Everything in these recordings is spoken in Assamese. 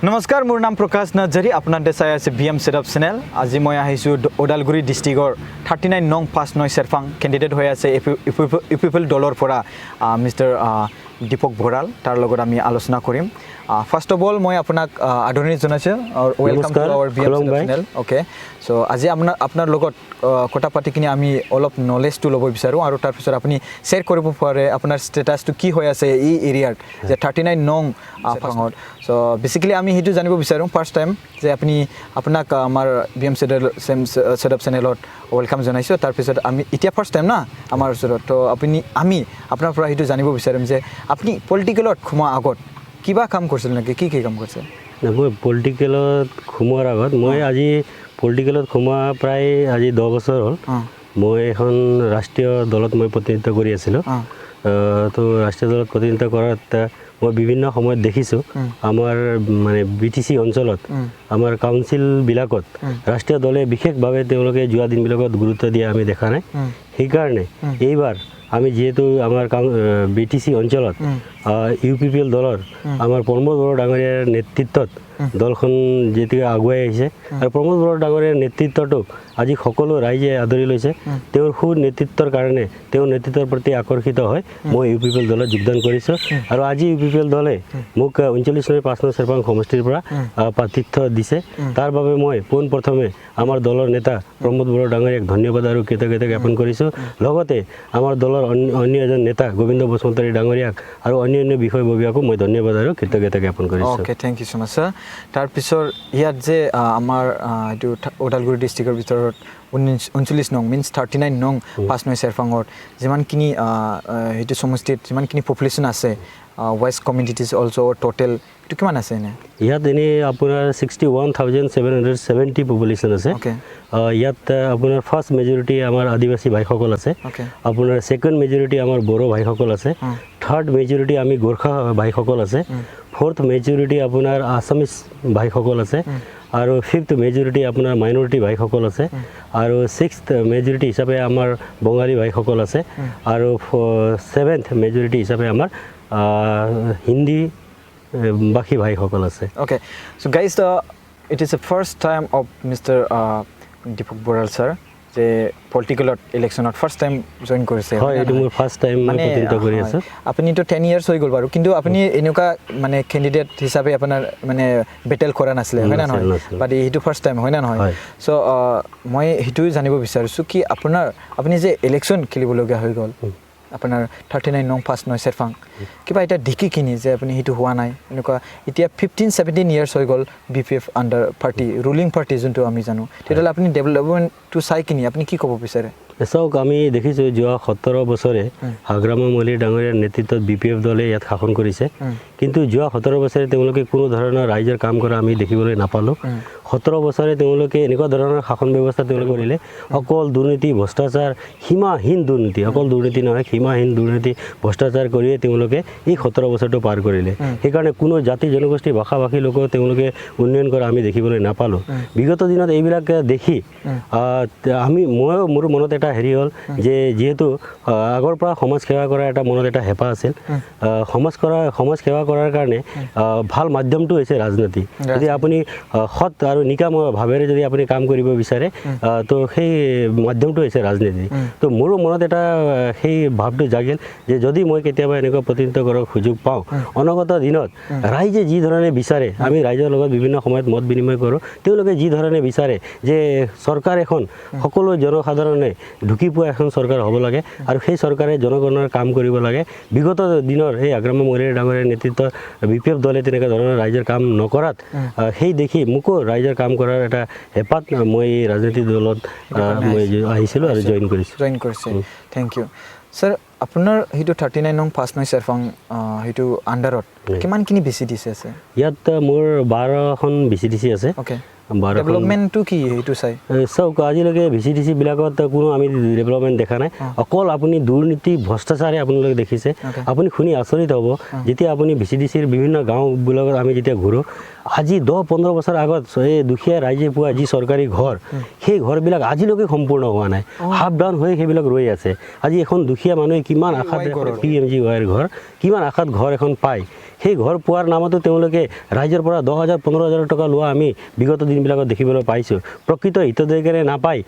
নমস্কাৰ মোৰ নাম প্ৰকাশ নাৰ্জাৰী আপোনালোকে চাই আছে বিএম সেটআপ চেনেল আজি মই আহিছো ওদালগুৰি ডিস্ট্ৰিক্টৰ 39 নং 59 সেৰফাং কেণ্ডিডেট হৈ আছে ইউপিপল দলৰ পৰা মিস্টাৰ দীপক ভৰাল তাৰ লগত আমি আলোচনা কৰিম ফাৰ্স্ট অফ অল মই আপোনাক আদৰণি জনাইছো আৰু welcome to our BM setup channel okay so আজি আপোনাৰ লগত কথা পাতি কিনে আমি অলপ নলেজটো ল'ব বিচাৰো আৰু তাৰ পিছত আপুনি শেয়াৰ কৰিব পাৰে আপোনাৰ ষ্টেটাসটো কি হৈ আছে এই এৰিয়াত যে 39 নং ফাঙত সো বেসিক্যালি আমি হেতু জানিব বিচাৰো ফাৰ্স্ট টাইম যে আপুনি আপোনাক আমাৰ বিএম সেটআপ চেনেলত ওয়েলকাম জনাইছো তাৰ পিছত আমি এতিয়া ফাৰ্স্ট টাইম না আমাৰ ওচৰত তো আমি আপোনাৰ পৰা হেতু জানিব বিচাৰিম যে আপুনি পলিটিকেলত খুমা আগত কিবা কাম কৰিছিল নেকি কি কাম কৰিছিল মই পলিটিকেলত খুমাৰ আগত মই আজি পলিটিকেলত খুমা প্ৰায় আজি 10 বছৰ হ'ল মই এখন ৰাষ্ট্ৰীয় দলত মই প্ৰতিনিধিত্ব কৰি আছিলো তো ৰাষ্ট্ৰীয় দলত প্ৰতিনিধিত্ব কৰাত মই বিভিন্ন সময়ত দেখিছো আমাৰ মানে বিটিসি অঞ্চলত আমাৰ কাউন্সিল বিলাকত ৰাষ্ট্ৰীয় দলে বিশেষভাৱে তেওঁলোকে জুৱা দিন বিলাকত গুৰুত্ব দিয়া আমি দেখা নাই সেই কাৰণে এইবাৰ আমি যেহেতু আমাৰ বিটিসি অঞ্চলত ইউপিপিএল দলৰ আমাৰ প্ৰমোদ বড়ো ডাঙৰীয়াৰ নেতৃত্বত দলখন যেতিয়া আগুৱাই আহিছে আৰু প্ৰমোদ বড়ো ডাঙৰীয়াৰ নেতৃত্বটোক আজি সকলো ৰাইজে আদৰি লৈছে তেওঁৰ সু নেতৃত্বৰ কাৰণে তেওঁৰ নেতৃত্বৰ প্ৰতি আকৰ্ষিত হয় মই ইউপিপিএল দলত যোগদান কৰিছো আৰু আজি ইউপিপিএল দলে মোক 39 নং 5 নং সেৰফাং সমষ্টিৰ পৰা প্ৰাৰ্থিত্ব দিছে তাৰ বাবে মই পোনপ্ৰথমে আমাৰ দলৰ নেতা প্ৰমোদ বড়ো ডাঙৰীয়াক ধন্যবাদ আৰু কৃতজ্ঞতা জ্ঞাপন কৰিছো লগতে আমাৰ দলৰ অন্য এজন নেতা গোবিন্দ বসুমতাৰী ডাঙৰীয়াক আৰু অন্য বিষয়ববীয়াকো মই ধন্যবাদ আৰু কৃতজ্ঞতা জ্ঞাপন কৰিছো ওকে থ্যাংক ইউ সো মাচ স্যাৰ তাৰ পিছৰ ইয়াত যে আমাৰ এটো ওদালগুৰি ডিস্ট্ৰিক্টৰ ভিতৰত 39 নং মিন্স 39 নং 5 নং সেৰফাঙত যিমানখিনি হেতু সমষ্টিত যিমানখিনি পপুলেশ্যন আছে ওয়েস্ট কমিউনিটিজ অলসো টোটাল এটো কিমান আছে নে ইয়াত এনে আপোনাৰ 61770 পপুলেশ্যন আছে ইয়াত আপোনাৰ ফাৰ্স্ট মেজৰিটি আমাৰ আদিবাসী ভাইসকল আছে আপোনাৰ সেকেন্ড মেজৰিটি আমাৰ বড়ো ভাইসকল আছে থাৰ্ড মেজৰিটি আমি গোৰ্খা ভাইসকল আছে ফোৰ্থ মেজৰিটি আপোনাৰ আসামিজ ভাইসকল আছে আৰু ফিফথ মেজৰিটি আপোনাৰ মাইনৰিটি ভাইসকল আছে আৰু সিক্সথ মেজৰিটি হিচাপে আমাৰ বঙালী ভাইসকল আছে আৰু সেভেন্থ মেজৰিটি হিচাপে আমাৰ হিন্দী বাকি ভাইসকল আছে okay so guys it is the first time of mister Dipak Boral sir যে পলিটিকেলত ইলেকশনত ফাৰ্স্ট টাইম জয়েন কৰিছে হয় এটো মোৰ ফাৰ্স্ট টাইম মই প্ৰতিনিধিত্ব কৰি আছো আপুনি তো 10 ইয়াৰ্স হৈ গল বাৰু কিন্তু আপুনি এনেকা মানে ক্যান্ডিডেট হিচাপে আপোনাৰ মানে বেটেল কৰা নাছিলে হয় না নহয় বাট এইটো ফাৰ্স্ট টাইম হয় না নহয় সো মই হেতু জানিব বিচাৰিছো কি আপুনি যে ইলেকশন খেলিবলগীয়া হৈ গল আপোনাৰ 39 নং 5 নং সেৰফাং কিবা এটা দেখি কিনি যে আপুনি হেতু হোৱা নাই এনেকুৱা এতিয়া 15-17 ইয়াৰ্স হৈ গল BPF under party ruling party যোনটো আমি জানো তেতিয়ালে আপুনি ডেভেলপমেন্টটো চাই কিনি আপুনি কি ক'ব বিচাৰে চাওক আমি দেখিছো যোৱা 17 বছৰে হাগ্ৰামা মলি ডাঙৰীয়াৰ নেতৃত্বত বিপিএফ দলে ইয়াত শাসন কৰিছে কিন্তু যোৱা 17 বছৰে তেওঁলোকে কোনো ধৰণৰ ৰাইজৰ কাম কৰা আমি দেখিবলৈ নাপালো 17 বছৰে তেওঁলোকে এনেকুৱা ধৰণৰ শাসন ব্যৱস্থা তেওঁলোকে কৰিলে অকল দুৰ্নীতি ভ্ৰষ্টাচাৰ সীমাহীন দুৰ্নীতি অকল দুৰ্নীতি নহয় সীমাহীন দুৰ্নীতি ভ্ৰষ্টাচাৰ কৰিয়ে তেওঁলোকে এই 17 বছৰটো পাৰ কৰিলে সেইকাৰণে কোনো জাতি জনগোষ্ঠী ভাষা ভাষী লোক তেওঁলোকে উন্নয়ন কৰা আমি দেখিবলৈ নাপালো বিগত দিনত এইবিলাক দেখি আমি মোৰ মনত এটা হেৰি হল যে যেহেতু আগৰ পৰা সমাজ সেৱা কৰা এটা মনত এটা হেপা আছিল সমাজ সেৱা কৰাৰ কাৰণে ভাল মাধ্যমটো হৈছে ৰাজনীতি যদি আপুনি সৎ আৰু নিকাম ভাৱেৰে যদি আপুনি কাম কৰিব বিচাৰে তো সেই মাধ্যমটো হৈছে ৰাজনীতি তো মোৰ মনত এটা সেই ভাৱটো জাগিল যে যদি মই কেতিয়াবা এনেকুৱা প্ৰতিনিধিত্ব কৰাৰ সুযোগ পাওঁ অনাগত দিনত ৰাইজে যি ধৰণে বিচাৰে আমি ৰাইজৰ লগত বিভিন্ন সময়ত মত বিনিময় কৰোঁ তেওঁলোকে যি ধৰণে বিচাৰে যে চৰকাৰ এখন সকলো জনসাধাৰণে ঢুকি পোৱা এখন চৰকাৰ হ'ব লাগে আৰু সেই চৰকাৰে জনগণৰ কাম কৰিব লাগে বিগত দিনৰ এই হাগ্ৰামা মলি ডাঙৰীয়াৰ নেতৃত্বত বিপিএফ দলে তেনেকুৱা ধৰণৰ ৰাইজৰ কাম নকৰাত সেই দেখি মোকো ৰাইজৰ কাম কৰাৰ এটা হেপাত মই ৰাজনীতি দলত মই আহিছিলোঁ আৰু জইন কৰিছে থ্যাংক ইউ স্যাৰ আপোনাৰ হেতু 39 নং 5 নং সেৰফাং হেতু আন্ডাৰত কিমানখিনি বিচিডিসি আছে ইয়াত মোৰ 12খন বিচিডিসি আছে ওকে ডেভেলপমেন্টটো কি হেতু চাই চাওক আজিলৈকে ভিচিডিসি বিলাকত কোনো আমি ডেভেলপমেন্ট দেখা নাই অকল আপুনি দুৰ্নীতি ভ্ৰষ্টাচাৰে আপোনালোকে দেখিছে আপুনি শুনি আচৰিত হ'ব যেতিয়া আপুনি ভিচিডিসিৰ বিভিন্ন গাঁওবিলাকত আমি যেতিয়া ঘূৰো আজি 10-15 বছৰ আগত এই দুখীয়া ৰাইজে পোৱা যি চৰকাৰী ঘৰ সেই ঘৰবিলাক আজিলৈকে সম্পূৰ্ণ হোৱা নাই হাফ ডাউন হৈ সেইবিলাক ৰৈ আছে আজি এখন দুখীয়া মানুহে কিমান আশাত পিএমজি ৱাইৰ ঘৰ কিমান আশাত ঘৰ এখন পায় সেই ঘৰ পোৱাৰ নামতো তেওঁলোকে ৰাইজৰ পৰা 10,000 15,000 টকা লোৱা আমি বিগত দিনবিলাকত দেখিবলৈ পাইছোঁ। প্ৰকৃত হিতাধিকাৰী নাপাই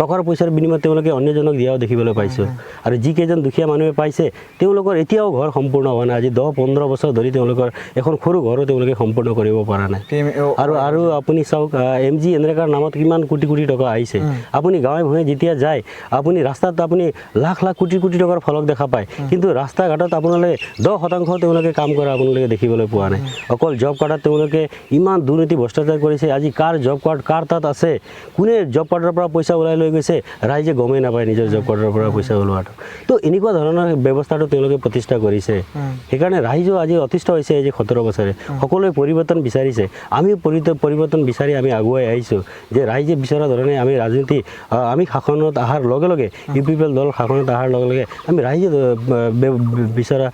টকাৰ পইচাৰ বিনিময়ত তেওঁলোকে অন্যজনক দিয়াও দেখিবলৈ পাইছোঁ। আৰু যিকেইজন দুখীয়া মানুহে পাইছে তেওঁলোকৰ এতিয়াও ঘৰ সম্পূৰ্ণ হোৱা নাই। আজি 10-15 বছৰ ধৰি তেওঁলোকৰ এখন সৰু ঘৰো তেওঁলোকে সম্পূৰ্ণ কৰিব পৰা নাই। আৰু আপুনি চাওক MG এনৰেগাৰ নামত কিমান কোটি কোটি টকা আহিছে। আপুনি গাঁৱে ভূঞে যেতিয়া যায় আপুনি ৰাস্তাত আপুনি লাখ লাখ কোটি কোটি টকাৰ ফলক দেখা পায়, কিন্তু ৰাস্তা ঘাটত আপোনালোকে 10% তেওঁলোকে কাম কৰা আপোনালোকে দেখিবলৈ পোৱা নাই। অকল জব কাৰ্ডত তেওঁলোকে ইমান দুৰ্নীতি ভ্ৰষ্টাচাৰ কৰিছে। আজি কাৰ জব কাৰ্ড কাৰ তাত আছে, কোনে জব কাৰ্ডৰ পৰা পইচা ওলাই লৈ গৈছে, ৰাইজে গমেই নাপায় নিজৰ জব কাৰ্ডৰ পৰা পইচা ওলোৱাটো। তো এনেকুৱা ধৰণৰ ব্যৱস্থাটো তেওঁলোকে প্ৰতিষ্ঠা কৰিছে। সেইকাৰণে ৰাইজেও আজি অতিষ্ঠ হৈছে। এই যে 17 বছৰে সকলোৱে পৰিৱৰ্তন বিচাৰিছে। আমি পৰিৱৰ্তন বিচাৰি আমি আগুৱাই আহিছোঁ যে ৰাইজে বিচৰা ধৰণে আমি ৰাজনীতি আমি শাসনত অহাৰ লগে লগে UPPL দল শাসনত অহাৰ লগে লগে আমি ৰাইজে বিচৰা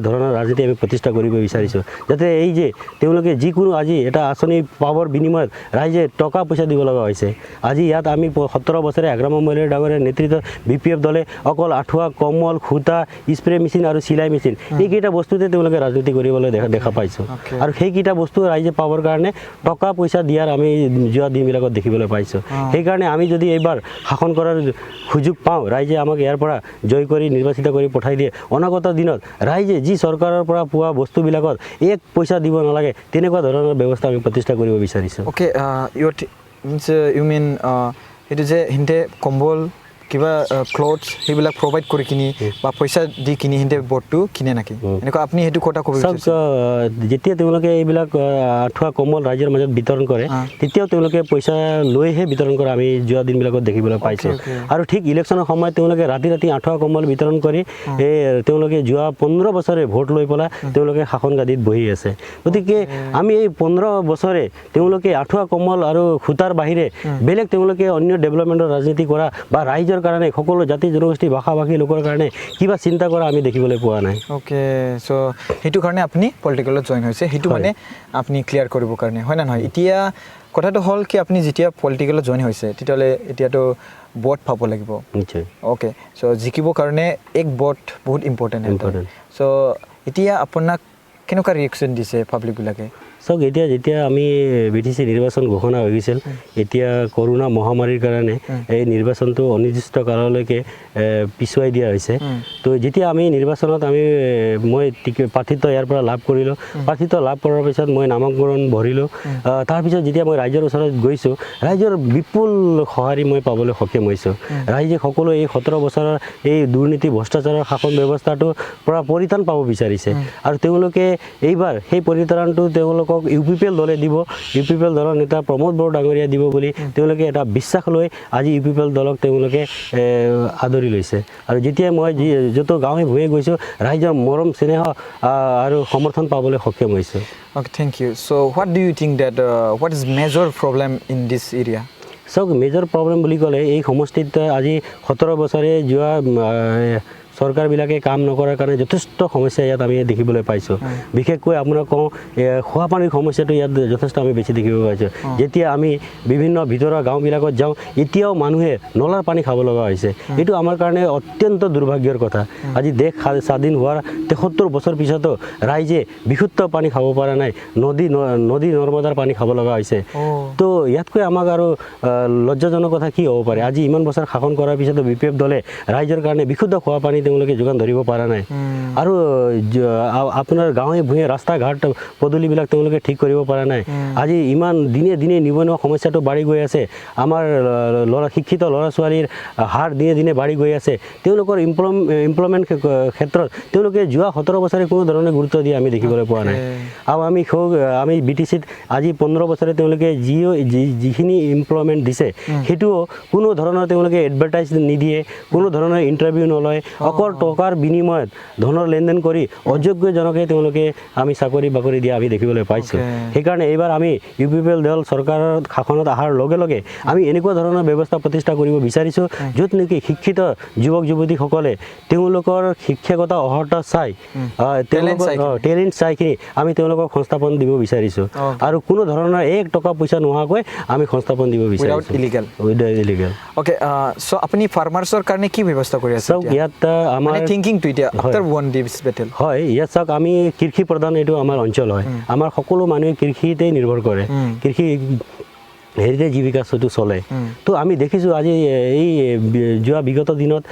ধৰণৰ ৰাজনীতি আমি প্ৰতিষ্ঠা কৰিব বিচাৰিছোঁ, যাতে এই যে তেওঁলোকে যিকোনো আজি এটা আঁচনি পাবৰ বিনিময়ত ৰাইজে টকা পইচা দিব লগা হৈছে। আজি ইয়াত আমি 17 বছৰে হাগ্ৰামা মহিলা ডাঙৰীয়াৰ নেতৃত্বত BPF দলে অকল আঁঠুৱা, কম্বল, সূতা, স্প্ৰে মেচিন আৰু চিলাই মেচিন এইকেইটা বস্তুতে তেওঁলোকে ৰাজনীতি কৰিবলৈ দেখা পাইছোঁ। আৰু সেইকেইটা বস্তু ৰাইজে পাবৰ কাৰণে টকা পইচা দিয়াৰ আমি যোৱা দিনবিলাকত দেখিবলৈ পাইছোঁ। সেইকাৰণে আমি যদি এইবাৰ শাসন কৰাৰ সুযোগ পাওঁ, ৰাইজে আমাক ইয়াৰ পৰা জয় কৰি নিৰ্বাচিত কৰি পঠাই দিয়ে, অনাগত দিনত ৰাইজে যি চৰকাৰৰ পৰা পোৱা বস্তুবিলাকত এক পইচা দিব নালাগে তেনেকুৱা ধৰণৰ ব্যৱস্থা আমি প্ৰতিষ্ঠা কৰিব বিচাৰিছোঁ। অ'কে, ইউ মিন এইটো যে সিহঁতে কম্বল কিবা ক্লথছ সেইবিলাক প্ৰভাইড কৰি কিনি বা পইচা দি কিনি সিহঁতে বটটো কিনে নেকি? এনেকুৱা আপুনি সেইটো কথা ক'ব বিচাৰিছে? যেতিয়া তেওঁলোকে এইবিলাক আঁঠুৱা কম্বল ৰাইজৰ মাজত বিতৰণ কৰে তেতিয়াও তেওঁলোকে পইচা লৈহে বিতৰণ কৰা আমি যোৱা দিনবিলাকত দেখিবলৈ পাইছোঁ। আৰু ঠিক ইলেকশ্যনৰ সময়ত তেওঁলোকে ৰাতি ৰাতি আঁঠুৱা কম্বল বিতৰণ কৰি তেওঁলোকে যোৱা 15 বছৰে ভোট লৈ পেলাই তেওঁলোকে শাসন গাদীত বহি আছে। গতিকে আমি এই 15 বছৰে তেওঁলোকে আঁঠুৱা কম্বল আৰু সূতাৰ বাহিৰে বেলেগ তেওঁলোকে অন্য ডেভেলপমেণ্টৰ ৰাজনীতি কৰা বা ৰাইজৰ কাৰণে সকলো জাতি জনগোষ্ঠী ভাষা ভাষী লোকৰ কাৰণে কিবা চিন্তা কৰা আমি দেখিবলৈ পোৱা নাই। অ'কে, চ' সেইটো কাৰণে আপুনি পলিটিকেলত জইন হৈছে, সেইটো মানে আপুনি ক্লিয়াৰ কৰিবৰ কাৰণে, হয় না নহয়? এতিয়া কথাটো হ'ল কি আপুনি যেতিয়া পলিটিকেলত জইন হৈছে তেতিয়াহ'লে এতিয়াতো ভোট পাব লাগিব। নিশ্চয়। অ'কে, চ' জিকিবৰ কাৰণে এক ভোট বহুত ইম্পৰ্টেণ্ট। চ' এতিয়া আপোনাক কেনেকুৱা ৰিয়েকশ্যন দিছে পাব্লিকবিলাকে? চাওক, যেতিয়া আমি BTC নিৰ্বাচন ঘোষণা হৈ গৈছিল, এতিয়া কৰোণা মহামাৰীৰ কাৰণে এই নিৰ্বাচনটো অনিৰ্দিষ্ট কাললৈকে পিছুৱাই দিয়া হৈছে। তো যেতিয়া আমি নিৰ্বাচনত মই প্ৰাৰ্থিত্ব ইয়াৰ পৰা লাভ কৰিলোঁ, প্ৰাৰ্থিত্ব লাভ কৰাৰ পিছত মই নামাংকৰণ ভৰিলোঁ। তাৰপিছত যেতিয়া মই ৰাইজৰ ওচৰত গৈছোঁ, ৰাইজৰ বিপুল সঁহাৰি মই পাবলৈ সক্ষম হৈছোঁ। ৰাইজে সকলো এই 17 বছৰৰ এই দুৰ্নীতি ভ্ৰষ্টাচাৰৰ শাসন ব্যৱস্থাটোৰ পৰা পৰিত্ৰাণ পাব বিচাৰিছে। আৰু তেওঁলোকে এইবাৰ সেই পৰিত্ৰাণটো তেওঁলোকক UPPL দলে দিব, UPPL দলৰ নেতা প্ৰমোদ বড়ো ডাঙৰীয়া দিব বুলি তেওঁলোকে এটা বিশ্বাস লৈ আজি UPPL দলক তেওঁলোকে আদৰি লৈছে। আৰু যেতিয়া মই য'ত গাঁৱে ভূঞে গৈছোঁ, ৰাইজৰ মৰম স্নেহ আৰু সমৰ্থন পাবলৈ সক্ষম হৈছোঁ। Okay, thank you. So what do you think that what is major problem in this area? চাওক, মেজৰ প্ৰব্লেম বুলি ক'লে এই সমষ্টিত আজি 17 বছৰে যোৱা চৰকাৰবিলাকে কাম নকৰাৰ কাৰণে যথেষ্ট সমস্যা ইয়াত আমি দেখিবলৈ পাইছোঁ। বিশেষকৈ আপোনাক কওঁ, খোৱা পানীৰ সমস্যাটো ইয়াত যথেষ্ট আমি বেছি দেখিব পাইছোঁ। যেতিয়া আমি বিভিন্ন ভিতৰুৱা গাঁওবিলাকত যাওঁ, এতিয়াও মানুহে নলাৰ পানী খাব লগা হৈছে। এইটো আমাৰ কাৰণে অত্যন্ত দুৰ্ভাগ্যৰ কথা। আজি দেশ স্বাধীন হোৱাৰ 73 বছৰ পিছতো ৰাইজে বিশুদ্ধ পানী খাব পৰা নাই, নদী নৰ্মদাৰ পানী খাব লগা হৈছে। তো ইয়াতকৈ আমাক আৰু লজ্জাজনক কথা কি হ'ব পাৰে? আজি ইমান বছৰ শাসন কৰাৰ পিছতো BPF দলে ৰাইজৰ কাৰণে বিশুদ্ধ খোৱা পানী তেওঁলোকে যোগান ধৰিব পৰা নাই। আৰু আপোনাৰ গাঁৱে ভূঞে ৰাস্তা ঘাট পদূলিবিলাক তেওঁলোকে ঠিক কৰিব পৰা নাই। আজি ইমান দিনে দিনে নিবনুৱা সমস্যাটো বাঢ়ি গৈ আছে। আমাৰ শিক্ষিত ল'ৰা ছোৱালীৰ হাৰ দিনে দিনে বাঢ়ি গৈ আছে। তেওঁলোকৰ ইমপ্লয়মেণ্ট ক্ষেত্ৰত তেওঁলোকে যোৱা 17 বছৰে কোনো ধৰণে গুৰুত্ব দিয়ে আমি দেখিবলৈ পোৱা নাই। আৰু আমি BTCত আজি 15 বছৰে তেওঁলোকে যিখিনি ইমপ্লয়মেণ্ট দিছে সেইটোও কোনো ধৰণৰ তেওঁলোকে এডভাৰটাইজ নিদিয়ে, কোনো ধৰণৰ ইণ্টাৰভিউ নলয়। অকল টকাৰ বিনিময়ত ধনৰ লেনদেন কৰি অযোগ্যজনকে তেওঁলোকে আমি চাকৰি বাকৰি দিয়া আমি দেখিবলৈ পাইছোঁ। সেইকাৰণে এইবাৰ আমি UPPL দল চৰকাৰৰ শাসনত অহাৰ লগে লগে আমি এনেকুৱা ধৰণৰ ব্যৱস্থা প্ৰতিষ্ঠা কৰিব বিচাৰিছোঁ, য'ত নেকি শিক্ষিত যুৱক যুৱতীসকলে তেওঁলোকৰ শিক্ষাগত অৰ্হতা চাই টেলেণ্ট চাই কিনি আমি তেওঁলোকক সংস্থাপন দিব বিচাৰিছোঁ। আৰু কোনো ধৰণৰ 1 টকা পইচা নোহোৱাকৈ অবৈধভাৱে আমি সংস্থাপন দিব উইদাউট বিচাৰিছোঁ illegal without illegal okay so আপুনি ফাৰ্মাৰ্ছৰ কাৰণে কি ব্যৱস্থা কৰি আছে চাওক ইয়াত আমাৰ মানে থিংকিংটো এতিয়া আফটাৰ ওৱান দিছ বেটেল হয় ইয়াত চাওক আমি কৃষি প্ৰধান এইটো আমাৰ অঞ্চল হয় আমাৰ সকলো মানুহে কৃষিতে নিৰ্ভৰ কৰে কৃষি হেৰিতে জীৱিকাটো চলে তো আমি দেখিছোঁ আজি এই যোৱা বিগত দিনত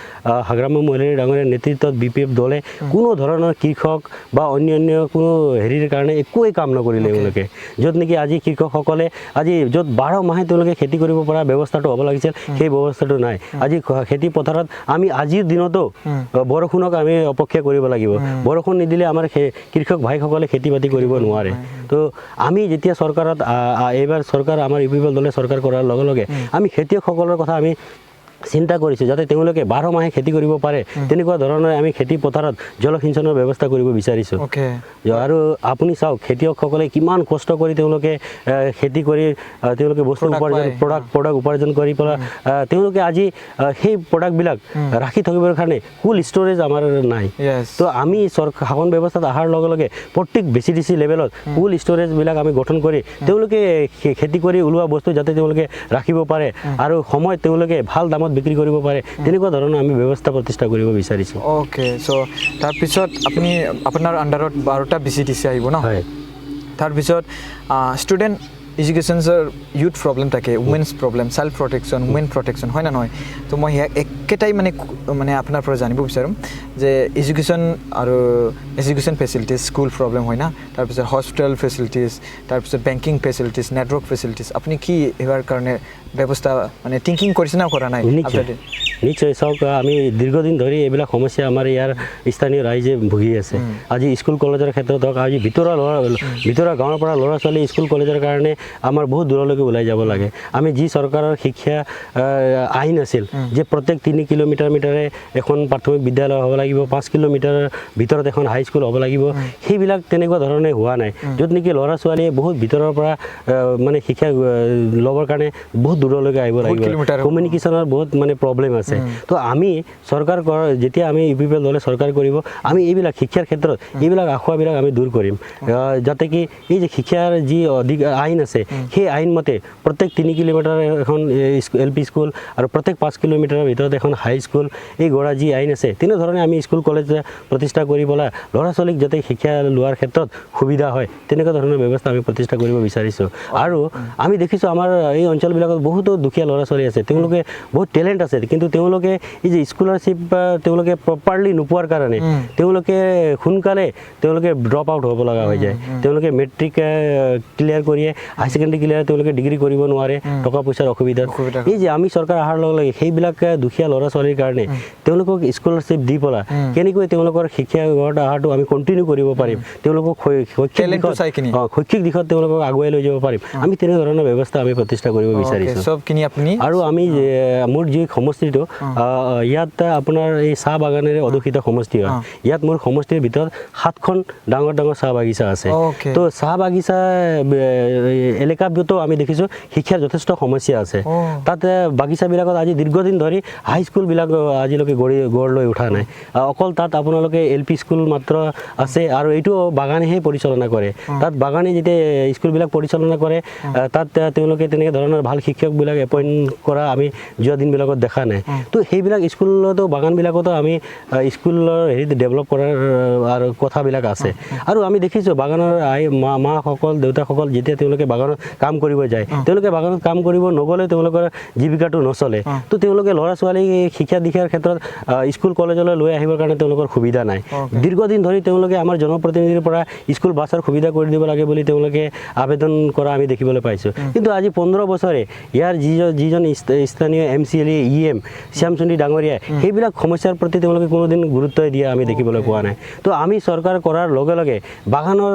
হাগ্ৰামা মহিলাৰী ডাঙৰীয়াৰ নেতৃত্বত BPF দলে কোনো ধৰণৰ কৃষক বা অন্যান্য কোনো হেৰিৰ কাৰণে একোৱেই কাম নকৰিলে তেওঁলোকে য'ত নেকি আজি কৃষকসকলে আজি য'ত 12 মাহে তেওঁলোকে খেতি কৰিব পৰা ব্যৱস্থাটো হ'ব লাগিছিল সেই ব্যৱস্থাটো নাই আজি খেতি পথাৰত আমি আজিৰ দিনতো বৰষুণক আমি অপেক্ষা কৰিব লাগিব বৰষুণ নিদিলে আমাৰ কৃষক ভাইসকলে খেতি বাতি কৰিব নোৱাৰে তো আমি যেতিয়া চৰকাৰত এইবাৰ চৰকাৰ আমাৰ UPF দলে চৰকাৰ কৰাৰ লগে লগে আমি খেতিয়কসকলৰ কথা আমি চিন্তা কৰিছোঁ যাতে তেওঁলোকে 12 মাহে খেতি কৰিব পাৰে তেনেকুৱা ধৰণৰ আমি খেতি পথাৰত জলসিঞ্চনৰ ব্যৱস্থা কৰিব বিচাৰিছোঁ আৰু আপুনি চাওক খেতিয়কসকলে কিমান কষ্ট কৰি তেওঁলোকে খেতি কৰি তেওঁলোকে বস্তু উপাৰ্জন প্ৰডাক্ট উপাৰ্জন কৰি পেলাই তেওঁলোকে আজি সেই প্ৰডাক্টবিলাক ৰাখি থাকিবৰ কাৰণে কোল্ড ষ্ট'ৰেজ আমাৰ নাই তো আমি শাসন ব্যৱস্থাত অহাৰ লগে লগে প্ৰত্যেক BCDC লেভেলত কোল্ড ষ্ট'ৰেজবিলাক আমি গঠন কৰি তেওঁলোকে খেতি কৰি ওলোৱা বস্তু যাতে তেওঁলোকে ৰাখিব পাৰে আৰু সময়ত তেওঁলোকে ভাল দামত বিক্ৰী কৰিব পাৰে তেনেকুৱা ধৰণৰ আমি ব্যৱস্থা প্ৰতিষ্ঠা কৰিব বিচাৰিছোঁ ওকে সো তাৰপিছত আপুনি আপোনাৰ আণ্ডাৰত 12টা BCDC আহিব ন হয় তাৰপিছত ষ্টুডেণ্ট এডুকেশ্যনৰ ইউথ প্ৰব্লেম থাকে women's problem self protection women protection হয় না নহয় তো মই একেটাই মানে আপোনাৰ পৰা জানিব বিচাৰিম যে এডুকেশ্যন ফেচিলিটিজ স্কুল প্ৰব্লেম হয় না তাৰপিছত হস্পিটেল ফেচিলিটিজ তাৰপিছত বেংকিং ফেচিলিটিজ নেটৱৰ্ক ফেচিলিটিজ আপুনি কি এবাৰ কাৰণে ব্যৱস্থা মানে থিংকিং কৰিছে না কৰা নাই নিশ্চয় চাওক আমি দীৰ্ঘদিন ধৰি এইবিলাক সমস্যা আমাৰ ইয়াৰ স্থানীয় ৰাইজে ভুগি আছে আজি স্কুল কলেজৰ ক্ষেত্ৰত হওক আজি ভিতৰুৱা গাঁৱৰ পৰা ল'ৰা ছোৱালী স্কুল কলেজৰ কাৰণে আমাৰ বহুত দূৰলৈকে ওলাই যাব লাগে আমি যি চৰকাৰৰ শিক্ষা আইন আছিল যে প্ৰত্যেক 3 কিলোমিটাৰে এখন প্ৰাথমিক বিদ্যালয় হ'ব লাগিব 5 কিলোমিটাৰৰ ভিতৰত এখন হাইস্কুল হ'ব লাগিব সেইবিলাক তেনেকুৱা ধৰণে হোৱা নাই য'ত নেকি ল'ৰা ছোৱালীয়ে বহুত ভিতৰৰ পৰা মানে শিক্ষা ল'বৰ কাৰণে বহুত দূৰলৈকে আহিব লাগিব কমিউনিকেশ্যনৰ বহুত মানে প্ৰব্লেম আছে তো আমি চৰকাৰ যেতিয়া আমি UPF দলে চৰকাৰ কৰিব আমি এইবিলাক শিক্ষাৰ ক্ষেত্ৰত এইবিলাক আখুৱাবিলাক আমি দূৰ কৰিম যাতে কি এই যে শিক্ষাৰ যি আইন আছে সেই আইন মতে প্ৰত্যেক 3 কিলোমিটাৰ এখন LP স্কুল আৰু প্ৰত্যেক 5 কিলোমিটাৰৰ ভিতৰত এখন হাই স্কুল এই গঢ়া যি আইন আছে তেনেধৰণে আমি স্কুল কলেজ প্ৰতিষ্ঠা কৰি পেলাই ল'ৰা ছোৱালীক যাতে শিক্ষা লোৱাৰ ক্ষেত্ৰত সুবিধা হয় তেনেকুৱা ধৰণৰ ব্যৱস্থা আমি প্ৰতিষ্ঠা কৰিব বিচাৰিছোঁ আৰু আমি দেখিছোঁ আমাৰ এই অঞ্চলবিলাকত বহুতো দুখীয়া ল'ৰা ছোৱালী আছে তেওঁলোকে বহুত টেলেণ্ট আছে কিন্তু তেওঁলোকে এই যে স্কলাৰশ্বিপ তেওঁলোকে প্ৰপাৰলি নোপোৱাৰ কাৰণে তেওঁলোকে সোনকালে তেওঁলোকে ড্ৰপ আউট হ'ব লগা হৈ যায় তেওঁলোকে মেট্ৰিক ক্লিয়াৰ কৰিয়ে হাই ছেকেণ্ডেৰী ক্লিয়াৰ তেওঁলোকে ডিগ্ৰী কৰিব নোৱাৰে টকা পইচাৰ অসুবিধা এই যে আমি চৰকাৰ অহাৰ লগে লগে সেইবিলাক দুখীয়া ল'ৰা ছোৱালীৰ কাৰণে তেওঁলোকক স্কলাৰশ্বিপ দি পেলাই কেনেকৈ তেওঁলোকৰ শিক্ষা অহাটো আমি কণ্টিনিউ কৰিব পাৰিম তেওঁলোকক শৈক্ষিক দিশত তেওঁলোকক আগুৱাই লৈ যাব পাৰিম আমি তেনেধৰণৰ ব্যৱস্থা আমি প্ৰতিষ্ঠা কৰিব বিচাৰিছোঁ আৰু আমি মোৰ যি সমষ্টিটো ইয়াত আপোনাৰ এই চাহ বাগানেৰে অধ্যুষিত সমষ্টি হয় ইয়াত মোৰ সমষ্টিৰ ভিতৰত 7খন ডাঙৰ ডাঙৰ চাহ বাগিচা আছে তো চাহ বাগিচা এলেকাতো আমি দেখিছোঁ শিক্ষাৰ যথেষ্ট সমস্যা আছে তাত বাগিচাবিলাকত আজি দীৰ্ঘদিন ধৰি হাইস্কুলবিলাক আজিলৈকে গঢ় লৈ উঠা নাই অকল তাত আপোনালোকে LP স্কুল মাত্ৰ আছে আৰু এইটো বাগানেহে পৰিচালনা কৰে তাত বাগানে যেতিয়া স্কুলবিলাক পৰিচালনা কৰে তাত তেওঁলোকে তেনেকৈ ধৰণৰ ভাল শিক্ষকবিলাক এপইণ্ট কৰা আমি যোৱা দিনবিলাকত দেখা নাই তো সেইবিলাক স্কুলতো বাগানবিলাকতো আমি স্কুলৰ হেৰিত ডেভেলপ কৰাৰ আৰু কথাবিলাক আছে আৰু আমি দেখিছোঁ বাগানৰ মাসকল দেউতাকসকল যেতিয়া তেওঁলোকে বাগানত কাম কৰিব যায় তেওঁলোকে বাগানত কাম কৰিব নগ'লে তেওঁলোকৰ জীৱিকাটো নচলে তো তেওঁলোকে ল'ৰা ছোৱালী শিক্ষা দীক্ষাৰ ক্ষেত্ৰত স্কুল কলেজলৈ লৈ আহিবৰ কাৰণে তেওঁলোকৰ সুবিধা নাই দীৰ্ঘদিন ধৰি তেওঁলোকে আমাৰ জনপ্ৰতিনিধিৰ পৰা স্কুল বাছৰ সুবিধা কৰি দিব লাগে বুলি তেওঁলোকে আবেদন কৰা আমি দেখিবলৈ পাইছোঁ কিন্তু আজি 15 বছৰে ইয়াৰ যিজন স্থানীয় MCLA EM শ্যামচুন্দৰী ডাঙৰীয়া সেইবিলাক সমস্যাৰ প্ৰতি তেওঁলোকে কোনোদিন গুৰুত্ব দিয়া আমি দেখিবলৈ পোৱা নাই তো আমি চৰকাৰ কৰাৰ লগে লগে বাগানৰ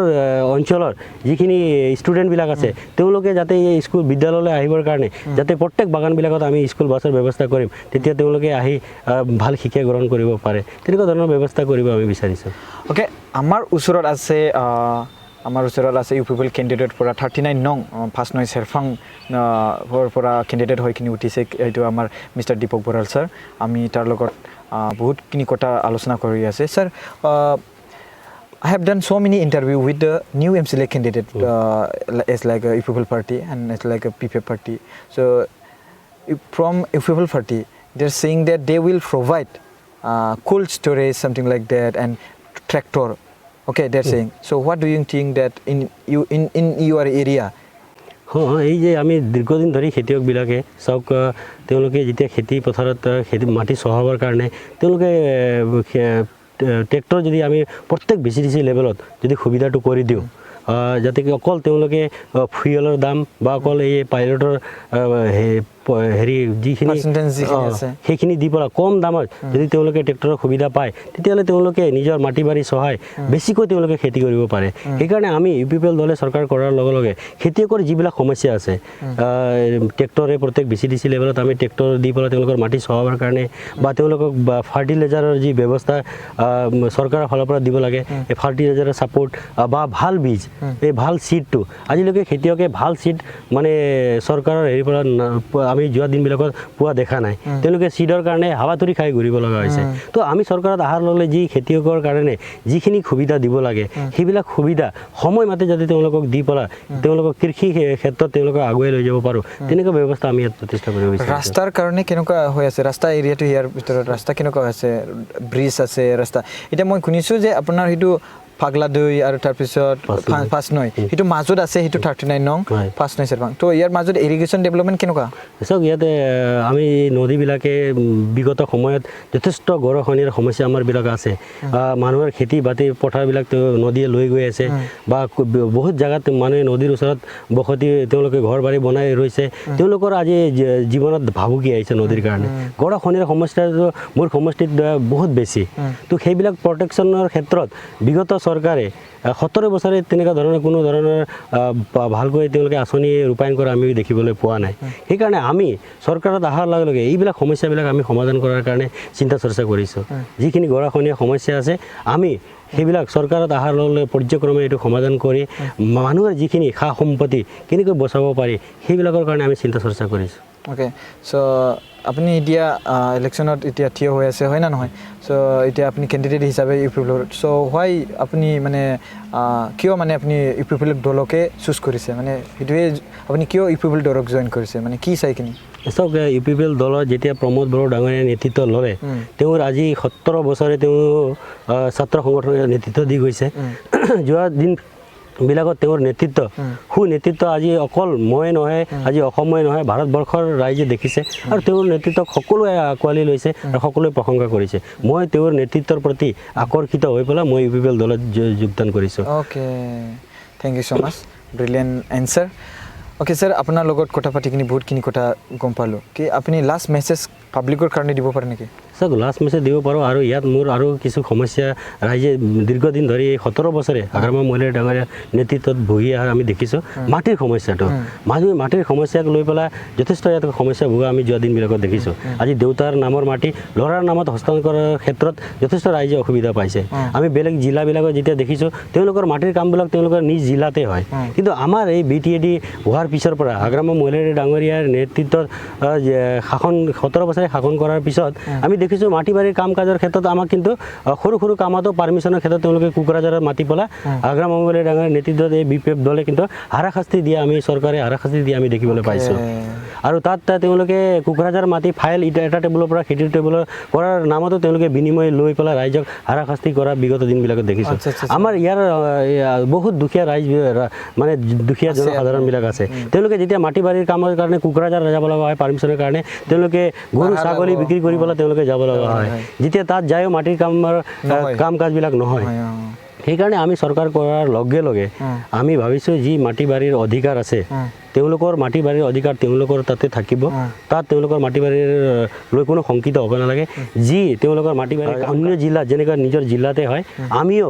অঞ্চলৰ যিখিনি ষ্টুডেণ্টবিলাক আছে তেওঁলোকে যাতে এই স্কুল বিদ্যালয়লৈ আহিবৰ কাৰণে যাতে প্ৰত্যেক বাগানবিলাকত আমি স্কুল বাছৰ ব্যৱস্থা কৰিম তেতিয়া তেওঁলোকে আহি ভাল শিক্ষা গ্ৰহণ কৰিব পাৰে তেনেকুৱা ধৰণৰ ব্যৱস্থা কৰিব আমি বিচাৰিছোঁ ওকে আমাৰ ওচৰত আছে UPF কেণ্ডিডেট পৰা 39 নং 5 নং চেৰফাং পৰা কেণ্ডিডেট হৈ কিনি উঠিছে এইটো আমাৰ মিষ্টাৰ দীপক বৰাল ছাৰ আমি তাৰ লগত বহুতখিনি কথা আলোচনা কৰি আছে sir I have done so many interview with the new MCLA candidate as like a People Party and it's like a PPF party. So from People Party, they're saying that they will provide cold storage, something like that, and tractor. Okay, they're saying. So what do you think that in your area? এই যে আমি দীৰ্ঘদিন ধৰি খেতিয়কবিলাকে চাওক তেওঁলোকে যেতিয়া খেতি পথাৰত খেতি মাটি চহাবৰ কাৰণে তেওঁলোকে ট্ৰেক্টৰ যদি আমি প্ৰত্যেক BCDC লেভেলত যদি সুবিধাটো কৰি দিওঁ যাতে অকল তেওঁলোকে ফুয়েলৰ দাম বা অকল এই পাইলটৰ হেৰি যিখিনি সেইখিনি দি পেলাই কম দামত যদি তেওঁলোকে ট্ৰেক্টৰৰ সুবিধা পায় তেতিয়াহ'লে তেওঁলোকে নিজৰ মাটি বাৰী চহাই বেছিকৈ তেওঁলোকে খেতি কৰিব পাৰে সেইকাৰণে আমি UPPL দলে চৰকাৰ কৰাৰ লগে লগে খেতিয়কৰ যিবিলাক সমস্যা আছে ট্ৰেক্টৰে প্ৰত্যেক BCDC লেভেলত আমি ট্ৰেক্টৰ দি পেলাই তেওঁলোকৰ মাটি চহাবৰ কাৰণে বা তেওঁলোকক ফাৰ্টিলাইজাৰৰ যি ব্যৱস্থা চৰকাৰৰ ফালৰ পৰা দিব লাগে এই ফাৰ্টিলাইজাৰৰ ছাপোৰ্ট বা ভাল বীজ এই ভাল সিডটো আজিলৈকে খেতিয়কে ভাল সিড মানে চৰকাৰৰ হেৰিৰ পৰা আমি যোৱা দিনবিলাকত পোৱা দেখা নাই তেওঁলোকে সিডৰ কাৰণে হাৱাতুৰি খাই ঘূৰিব লগা হৈছে তো আমি চৰকাৰত অহাৰ লগে যি খেতিয়কৰ কাৰণে যিখিনি সুবিধা দিব লাগে সেইবিলাক সুবিধা সময়মতে যদি তেওঁলোকক দি পেলাই তেওঁলোকক কৃষি ক্ষেত্ৰত তেওঁলোকক আগুৱাই লৈ যাব পাৰোঁ তেনেকুৱা ব্যৱস্থা আমি ইয়াত প্ৰতিষ্ঠা কৰিব বিচাৰিছোঁ ৰাস্তাৰ কাৰণে কেনেকুৱা হৈ আছে ৰাস্তা এৰিয়াটো ইয়াৰ ভিতৰত ৰাস্তা কেনেকুৱা আছে ব্ৰিজ আছে ৰাস্তা এতিয়া মই শুনিছোঁ যে আপোনাৰ সেইটো পাগলা দুই আৰু তাৰপিছত 5-9 সেইটো মাজত আছে সেইটো 39 নং 5-9 চেৰপাং তো ইয়াৰ মাজত ইৰিগেশ্যন ডেভেলপমেণ্ট কেনেকুৱা চাওক ইয়াতে আমি নদীবিলাকে বিগত সময়ত যথেষ্ট গৰাখহনীয়াৰ সমস্যা আমাৰবিলাক আছে মানুহৰ খেতি বাতি পথাৰবিলাক নদীয়ে লৈ গৈ আছে বা বহুত জেগাত মানুহে নদীৰ ওচৰত বসতি তেওঁলোকে ঘৰ বাৰী বনাই ৰৈছে তেওঁলোকৰ আজি জীৱনত ভাবুকি আহিছে নদীৰ কাৰণে গৰাখহনীয়াৰ সমস্যাটো মোৰ সমষ্টিত বহুত বেছি তো সেইবিলাক প্ৰটেকশ্যনৰ ক্ষেত্ৰত বিগত চৰকাৰে 17 বছৰে তেনেকুৱা ধৰণৰ কোনো ধৰণৰ ভালকৈ তেওঁলোকে আঁচনি ৰূপায়ণ কৰা আমি দেখিবলৈ পোৱা নাই সেইকাৰণে আমি চৰকাৰত অহাৰ লগে লগে এইবিলাক সমস্যাবিলাক আমি সমাধান কৰাৰ কাৰণে চিন্তা চৰ্চা কৰিছোঁ যিখিনি গৰাখহনীয়া সমস্যা আছে আমি সেইবিলাক চৰকাৰত অহাৰ লগে লগে পৰ্যায়ক্ৰমে এইটো সমাধান কৰি মানুহৰ যিখিনি সা সম্পত্তি কেনেকৈ বচাব পাৰি সেইবিলাকৰ কাৰণে আমি চিন্তা চৰ্চা কৰিছোঁ ওকে সো আপুনি এতিয়া ইলেকশ্যনত এতিয়া থিয় হৈ আছে হয় না নহয় সো এতিয়া আপুনি কেণ্ডিডেট হিচাপে UPPL সো হোৱাই আপুনি মানে কিয় মানে আপুনি UPPL দলকে চুজ কৰিছে মানে সেইটোৱে আপুনি কিয় UPPL দলক জইন কৰিছে মানে কি চাই কিনি চাওক UPPL দলত যেতিয়া প্ৰমোদ বড়ো ডাঙৰীয়াই নেতৃত্ব ল'লে তেওঁৰ আজি 17 বছৰে তেওঁ ছাত্ৰ সংগঠনৰ নেতৃত্ব দি গৈছে যোৱা দিন বিলাকত তেওঁৰ নেতৃত্ব সুনেতৃত্ব আজি অকল মই নহয় আজি অসমে নহয় ভাৰতবৰ্ষৰ ৰাইজে দেখিছে আৰু তেওঁৰ নেতৃত্বক সকলোৱে আঁকোৱালি লৈছে আৰু সকলোৱে প্ৰশংসা কৰিছে মই তেওঁৰ নেতৃত্বৰ প্ৰতি আকৰ্ষিত হৈ পেলাই মই UPPL দলত যোগদান কৰিছোঁ ওকে থ্যাংক ইউ সো মাচ ব্ৰিলিয়েণ্ট এনসাৰ ওকে স্যাৰ আপোনাৰ লগত কথা পাতি কিনি বহুতখিনি কথা গম পালোঁ কি আপুনি লাষ্ট মেছেজ পাব্লিকৰ কাৰণে দিব পাৰে নেকি চাওক লাষ্ট মেছেজ দিব পাৰোঁ আৰু ইয়াত মোৰ আৰু কিছু সমস্যা ৰাইজে দীৰ্ঘদিন ধৰি 17 বছৰে আগ্ৰামা মহিলাৰ ডাঙৰীয়া নেতৃত্বত ভুগি অহা আমি দেখিছোঁ মাটিৰ সমস্যাটো মাটিৰ সমস্যাক লৈ পেলাই যথেষ্ট ইয়াত সমস্যা ভোগা আমি যোৱা দিনবিলাকত দেখিছোঁ আজি দেউতাৰ নামৰ মাটি ল'ৰাৰ নামত হস্তান্তৰ কৰাৰ ক্ষেত্ৰত যথেষ্ট ৰাইজে অসুবিধা পাইছে আমি বেলেগ জিলাবিলাকত যেতিয়া দেখিছোঁ তেওঁলোকৰ মাটিৰ কামবিলাক তেওঁলোকৰ নিজ জিলাতে হয় কিন্তু আমাৰ এই BTAD হোৱাৰ পিছৰ পৰা আগ্ৰামা মহিলাৰ ডাঙৰীয়াৰ নেতৃত্বত শাসন 17 বছৰে শাসন কৰাৰ পিছত আমি দেখিছোঁ মাটি বাৰীৰ কাম কাজৰ ক্ষেত্ৰত আমাক কিন্তু সৰু সৰু কামতো পাৰ্মিশ্যনৰ ক্ষেত্ৰত তেওঁলোকে কোকৰাঝাৰত মাতি পেলাই আগ্ৰামা মহিলাৰ ডাঙৰীয়াৰ নেতৃত্বত এই BPF দলে কিন্তু হাৰাশাস্তি দিয়া আমি চৰকাৰে হাৰাশাস্তি দিয়া আমি দেখিবলৈ পাইছোঁ আৰু তাত তেওঁলোকে কোকৰাঝাৰ মাটি ফাইল এটা টেবুলৰ পৰা খেতিৰ টেবুলৰ কৰাৰ নামতো তেওঁলোকে বিনিময় লৈ পেলাই ৰাইজক হাৰাশাস্তি কৰা বিগত দিনবিলাকত দেখিছোঁ আমাৰ ইয়াৰ বহুত দুখীয়া ৰাইজ মানে দুখীয়া জনসাধাৰণবিলাক আছে তেওঁলোকে যেতিয়া মাটি বাৰীৰ কামৰ কাৰণে কোকৰাঝাৰ যাব লগা হয় পাৰ্মিশ্যনৰ কাৰণে তেওঁলোকে গৰু ছাগলী বিক্ৰী কৰি পেলাই তেওঁলোকে যাব লগা হয় যেতিয়া তাত যায়ও মাটিৰ কাম কাজবিলাক নহয় সেইকাৰণে আমি চৰকাৰ কৰাৰ লগে লগে আমি ভাবিছোঁ যি মাটি বাৰীৰ অধিকাৰ আছে তেওঁলোকৰ মাটি বাৰীৰ অধিকাৰ তেওঁলোকৰ তাতে থাকিব তাত তেওঁলোকৰ মাটি বাৰীৰ লৈ কোনো শংকিত হ'ব নালাগে যি তেওঁলোকৰ মাটি বাৰী অন্য জিলা যেনেকৈ নিজৰ জিলাতে হয় আমিও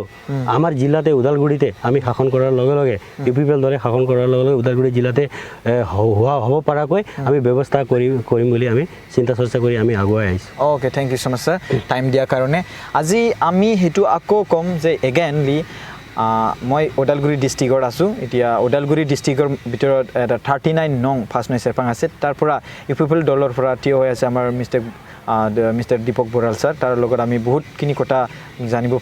আমাৰ জিলাতে ওদালগুৰিতে আমি শাসন কৰাৰ লগে লগে UPPL দলে শাসন কৰাৰ লগে লগে ওদালগুৰি জিলাতে হ'ব পৰাকৈ আমি ব্যৱস্থা কৰিম বুলি আমি চিন্তা চৰ্চা কৰি আমি আগুৱাই আহিছোঁ ওকে থ্যাংক ইউ সো মাচ স্যাৰ টাইম দিয়াৰ কাৰণে আজি আমি সেইটো আকৌ ক'ম যে এগেইনলি মই ওদালগুৰি ডিষ্ট্ৰিক্টত আছোঁ এতিয়া ওদালগুৰি ডিষ্ট্ৰিক্টৰ ভিতৰত এটা 39 নং 5-9 চেৰপাং আছে তাৰ পৰা UPPL দলৰ পৰা থিয় হৈ আছে আমাৰ mister mister Dipak Boral sir তাৰ লগত আমি বহুতখিনি কথা জানিব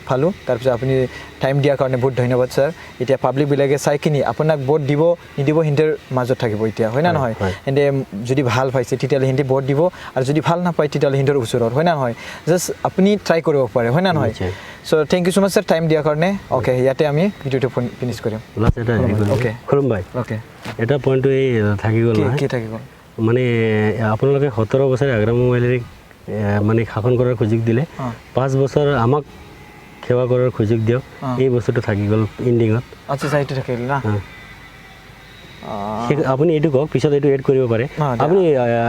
পালোঁ তাৰপিছত আপুনি টাইম দিয়াৰ কাৰণে বহুত ধন্যবাদ ছাৰ এতিয়া পাব্লিকবিলাকে চাই কিনি আপোনাক ভোট দিব নিদিব সিহঁতৰ মাজত থাকিব এতিয়া হয় না নহয় সিহঁতে যদি ভাল পাইছে তেতিয়াহ'লে সিহঁতে ভোট দিব আৰু যদি ভাল নাপায় তেতিয়াহ'লে সিহঁতৰ ওচৰত হয় না নহয় জাষ্ট আপুনি ট্ৰাই কৰিব পাৰে হয় না নহয় so' thank you so' much sir time দিয়াৰ কাৰণে অ'কে ইয়াতে আমি ভিডিঅ'টো ফিনিছ কৰিম অ'কে খুৰুম ভাই অ'কে এটা পইণ্টটো এই থাকি গ'ল কি থাকি গ'ল মানে আপোনালোকে 17 বছৰে আগ্ৰা মোবাইলেৰে মানে শাসন কৰাৰ সুযোগ দিলে 5 বছৰ আমাক সেৱা কৰাৰ সুযোগ দিয়ক এই বস্তুটো থাকি গ'ল এণ্ডিঙত আচ্ছা চাইটো থাকিল না আপুনি এইটো কওক পিছত এইটো এড কৰিব পাৰে আপুনি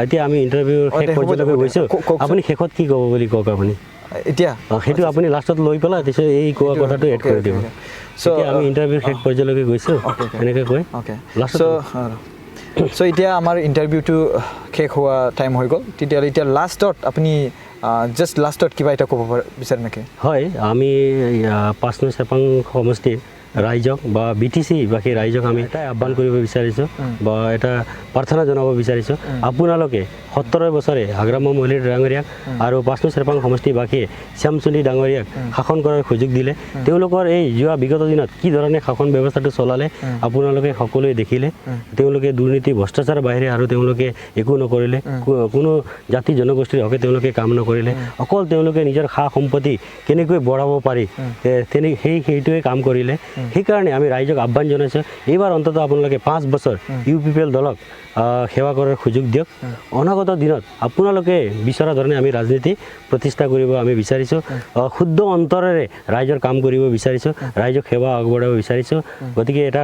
এতিয়া আমি ইণ্টাৰভিউ শেষ পৰ্যায়লৈকে গৈছোঁ আপুনি শেষত কি ক'ব বুলি কওক আপুনি এতিয়া সেইটো আপুনি লাষ্টত লৈ পেলাই তাৰপিছত এই কোৱা কথাটো এড কৰি দিব চ' আমি ইণ্টাৰভিউ শেষ পৰ্যায়লৈকে গৈছোঁ এনেকৈ কৈ লাষ্টত চ' এতিয়া আমাৰ ইণ্টাৰভিউটো শেষ হোৱা টাইম হৈ গ'ল তেতিয়াহ'লে এতিয়া লাষ্টত আপুনি জাষ্ট লাষ্টত কিবা এটা ক'ব বিচাৰে নেকি হয় আমি 5 নং চেপাং সমষ্টিৰ ৰাইজক বা BTC বা সেই ৰাইজক আমি এটা আহ্বান কৰিব বিচাৰিছোঁ বা এটা প্ৰাৰ্থনা জনাব বিচাৰিছোঁ আপোনালোকে 17 বছৰে হাগ্ৰাম মহলী ডাঙৰীয়াক আৰু 5 নং চেপাং সমষ্টিবাসীয়ে শ্যামচুন্দি ডাঙৰীয়াক শাসন কৰাৰ সুযোগ দিলে তেওঁলোকৰ এই যোৱা বিগত দিনত কি ধৰণে শাসন ব্যৱস্থাটো চলালে আপোনালোকে সকলোৱে দেখিলে তেওঁলোকে দুৰ্নীতি ভ্ৰষ্টাচাৰ বাহিৰে আৰু তেওঁলোকে একো নকৰিলে কোনো জাতি জনগোষ্ঠীৰ হকে তেওঁলোকে কাম নকৰিলে অকল তেওঁলোকে নিজৰ সা সম্পত্তি কেনেকৈ বঢ়াব পাৰি সেইটোৱে কাম কৰিলে সেইকাৰণে আমি ৰাইজক আহ্বান জনাইছোঁ এইবাৰ অন্তত আপোনালোকে 5 বছৰ UPPL দলক সেৱা কৰাৰ সুযোগ দিয়ক অনাগত দিনত আপোনালোকে বিচৰা ধৰণে আমি ৰাজনীতি প্ৰতিষ্ঠা কৰিব আমি বিচাৰিছোঁ শুদ্ধ অন্তৰেৰে ৰাইজৰ কাম কৰিব বিচাৰিছোঁ ৰাইজক সেৱা আগবঢ়াব বিচাৰিছোঁ গতিকে এটা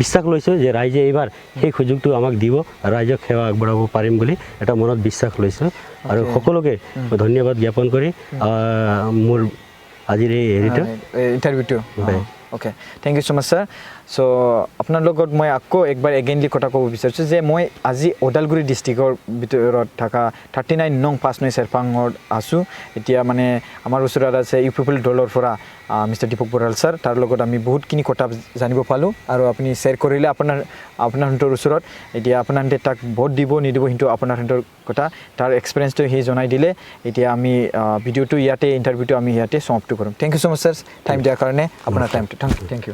বিশ্বাস লৈছোঁ যে ৰাইজে এইবাৰ সেই সুযোগটো আমাক দিব ৰাইজক সেৱা আগবঢ়াব পাৰিম বুলি এটা মনত বিশ্বাস লৈছোঁ আৰু সকলোকে ধন্যবাদ জ্ঞাপন কৰি মোৰ আজিৰ এই হেৰিটো ইণ্টাৰভিউটো okay thank you so' much sir so' আপোনাৰ লগত মই আকৌ একবাৰ এগেইনলি কথা ক'ব বিচাৰিছোঁ যে মই আজি ওদালগুৰি ডিষ্ট্ৰিক্টৰ ভিতৰত থকা 39 নং 5 নং চেৰপাঙত আছোঁ এতিয়া মানে আমাৰ ওচৰত আছে UPPL দলৰ পৰা মিষ্টাৰ দীপক বৰাল ছাৰ তাৰ লগত আমি বহুতখিনি কথা জানিব পালোঁ আৰু আপুনি শ্বেয়াৰ কৰিলে আপোনাৰ ওচৰত এতিয়া আপোনালোকে তাক ভোট দিব নিদিব কিন্তু আপোনাৰ কথা তাৰ এক্সপিৰিয়েঞ্চটো সি জনাই দিলে এতিয়া আমি ভিডিঅ'টো ইয়াতে ইণ্টাৰভিউটো আমি ইয়াতে সমাপ্ত কৰিম thank you so' much sir time দিয়াৰ কাৰণে আপোনাৰ টাইমটো থেংক ইউ